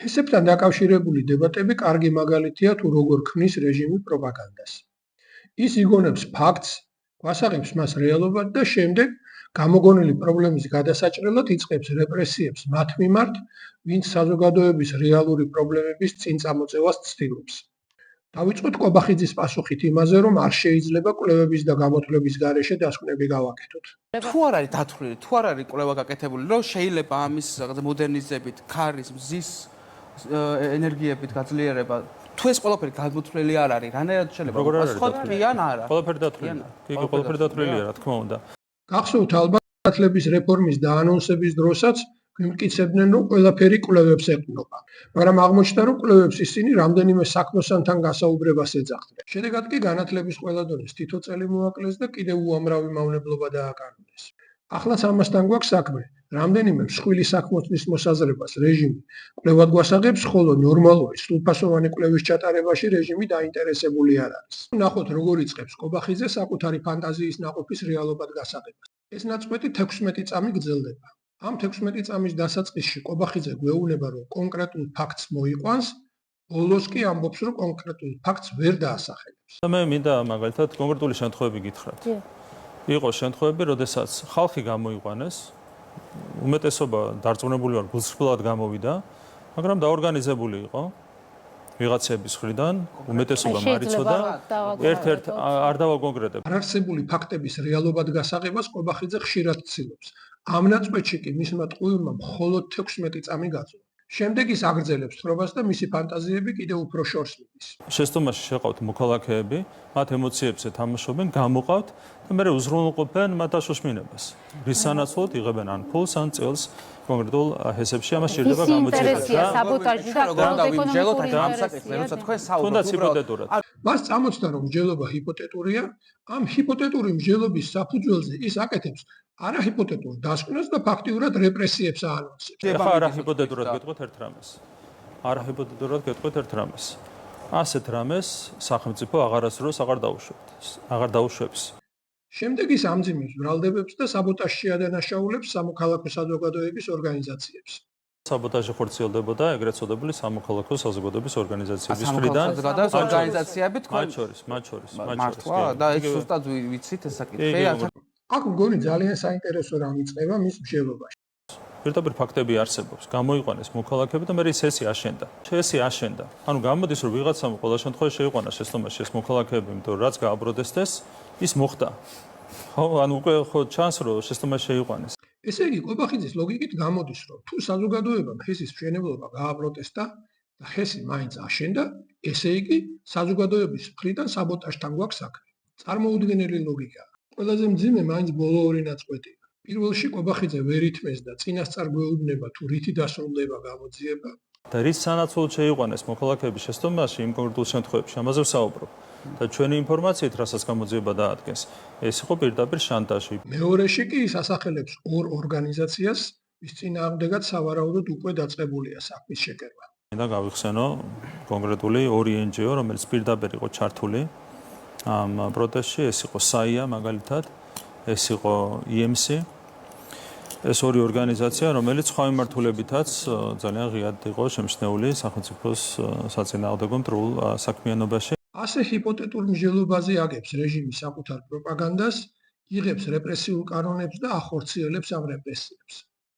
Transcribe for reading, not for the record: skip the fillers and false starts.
ესებთან დაკავშირებული დებატები კარგი მაგალითია თუ როგორ ქმნის რეჟიმი პროპაგანდას. ის იგონებს ფაქტს, გვასაღებს მას რეალობად და შემდეგ გამოგონილი პრობლემის გადასაჭრელად იწყებს რეპრესიებს მათ მიმართ, ვინც საზოგადოების რეალური პრობლემების წინ წამოწევას ცდილობს. დავიწყოთ კობახიძის პასუხით იმაზე, რომ არ შეიძლება კვლევების და გამოთვლების გარეშე დასკვნები გავაკეთოთ. თუ არ არის დათვლილი, თუ არ არის კვლევა გაკეთებული, რომ შეიძლება ამის რაღაცა მოდერნიზებით, ქარის, მზის ენერგიებით გაძლიერება, თუ ეს ყველაფერი გამოთვლილი არ არის, რანაირად შეიძლება გასხოთ ან არა? ყველაფერი დათვლილია. კი, ყველაფერი დათვლილია, რა თქმა უნდა. გახსოვთ ალბათ განათლების რეფორმის დაანონსების დროსაც გვიმტკიცებდნენ, რომ ყველაფერი კვლევებს ეყრდნობა, მაგრამ აღმოჩნდა, რომ კვლევებს ისინი რამდენიმე საქმოსანთან გასაუბრებას ეძახდნენ. შედეგად კი განათლების ყველა დონის თითო წელი მოაკლეს და კიდევ უამრავი მავნებლობა დააკარგეს. ახლაც ამასთან გვაქვს საქმე, რამდენიმე მსხვილი საქმოსნის მოსაზრებას რეჟიმი კვლევად გვასაღებს, ხოლო ნორმალური სრულფასოვანი კვლევის ჩატარებაში რეჟიმი დაინტერესებული არ არის. ნახოთ, როგორ იწყებს კობახიძე საკუთარი ფანტაზიის ნაყოფის რეალობად გასაღებას. ეს ნაწყვეტი 16 წამი გრძელდება. ამ 16 წამის დასაწყისში კობახიძე გვეუბნება, რომ კონკრეტულ ფაქტს მოიყვანს, ბოლოს კი ამბობს, რომ კონკრეტულ ფაქტს ვერ დაასახელებს. მე მინდა მაგალითად კონკრეტული შემთხვევები გითხრათ. იყო შემთხვევები, როდესაც ხალხი გამოიყვანეს, უმეტესობა დარწმუნებული ვარ, გულსრგვლად გამოვიდა, მაგრამ დაორგანიზებული იყო ვიღაცების მხრიდან, უმეტესობა მარიცოდა, ერთ-ერთ არ დავაკონკრეტებ. არარსებული ფაქტების რეალობად გასაღებას კობახიძე ხშირად ცდილობს. ამ ნაწყვეტში კი მისმა ტყუილმა მხოლოდ 16 წამი გაძლო. შემდეგ ის აგრძელებს თხრობას და მისი ფანტაზიები კიდევ უფრო შორს მიდის. შეცდომაში შეყავთ მოქალაქეები, მათ ემოციებს ეთამაშობენ, გამოყავთ და მე უზრუნველყოფენ მათ აშოშმინებას. რის სანაცვლოდ იღებენ ან ფულს, ან წელს კონკრეტულ ჰესებში, ამას სჭირდება გამოძიება. საბოტაჟი და თუნდაც ჰიპოთეტურად. მას წამოწდა, რომ მსჯელობა ჰიპოთეტურია, ამ ჰიპოთეტური მსჯელობის საფუძველზე ის აკეთებს არაჰიპოთეტურ დასკვნას და ფაქტიურად რეპრესიებს აანონსებს. ახლა არაჰიპოთეტურად გეტყვით ერთ რამეს. არაჰიპოთეტურად გეტყვით ერთ რამეს. ასეთ რამეს სახელმწიფო აღარასდროს აღარ დაუშვებს. შემდეგ ის ამძიმებს ბრალდებებს და საბოტაჟში ადანაშაულებს სამოქალაქო საზოგადოების ორგანიზაციებს. საბოტაჟი ხორციელდებოდა ეგრეთ წოდებული სამოქალაქო საზოგადოების ორგანიზაციების მხრიდან. ორგანიზაციები თქვენ მათ შორის. მართლა და ეს ზუსტად ვიცით ეს საკითხი. აქ მგონი ძალიან საინტერესო რამ იწყება მის მსჯელობაში. პირდაპირ ფაქტები არსებობს. გამოიყვანეს მოქალაქეები და მე ეს აშენდა. ანუ გამოდის რომ ვიღაცამ ყველა შემთხვევაში შეიყვანა შეცდომაში ეს მოქალაქეები, იმიტომ რომ რაც გააბროდეს, ის მოხდა. ხო, ანუ უკვე ხო ჩანს რომ შეცდომაში შეიყვანეს. ესე იგი, კობახიძის ლოგიკით გამოდის, რომ თუ საზოგადოებამ ჰესის მშენებლობა გააპროტესტა და ჰესი მაინც აშენდა, ესე იგი, საზოგადოების მხრიდან საბოტაჟთან გვაქვს საქმე. წარმოუდგენელი ლოგიკაა. ყველაზე მძიმე მაინც ბოლო ორი ნაწყვეტია. პირველში კობახიძე ვერ ითმეს და წინასწარ გვეუბნება თუ რითი დასრულდება გამოძიება. და რის სანაცვლოდ შეიყვანეს მოქალაქეების შეცდომაში იმ კონკრეტულ შემთხვევებში, ამაზე ვსაუბრობ. და ჩვენი ინფორმაციით, რასაც გამოძიება დაადგენს, ეს იყო პირდაპირ შანტაჟი. მეორეში კი ის ასახელებს ორ ორგანიზაციას, ვის წინააღმდეგაც სავარაუდოდ უკვე დაწყებულია საქმის შეკერვა. და გავიხსენო კონკრეტული ორი NGO, რომელიც პირდაპირ იყო ჩართული ამ პროტესტში, ეს იყო SAIA მაგალითად, ეს იყო EMC. ეს ორი ორგანიზაცია, რომელიც სხვა მიმართულებითაც ძალიან ღიად იყო შემჩნეული სახელმწიფოს საწინააღმდეგო მტრულ საქმიანობაში. ასე ჰიპოთეტურ მსჯელობაზე აგებს რეჟიმი საკუთარ პროპაგანდას, იღებს რეპრესიულ კანონებს და ახორციელებს ამ რეპრესიებს.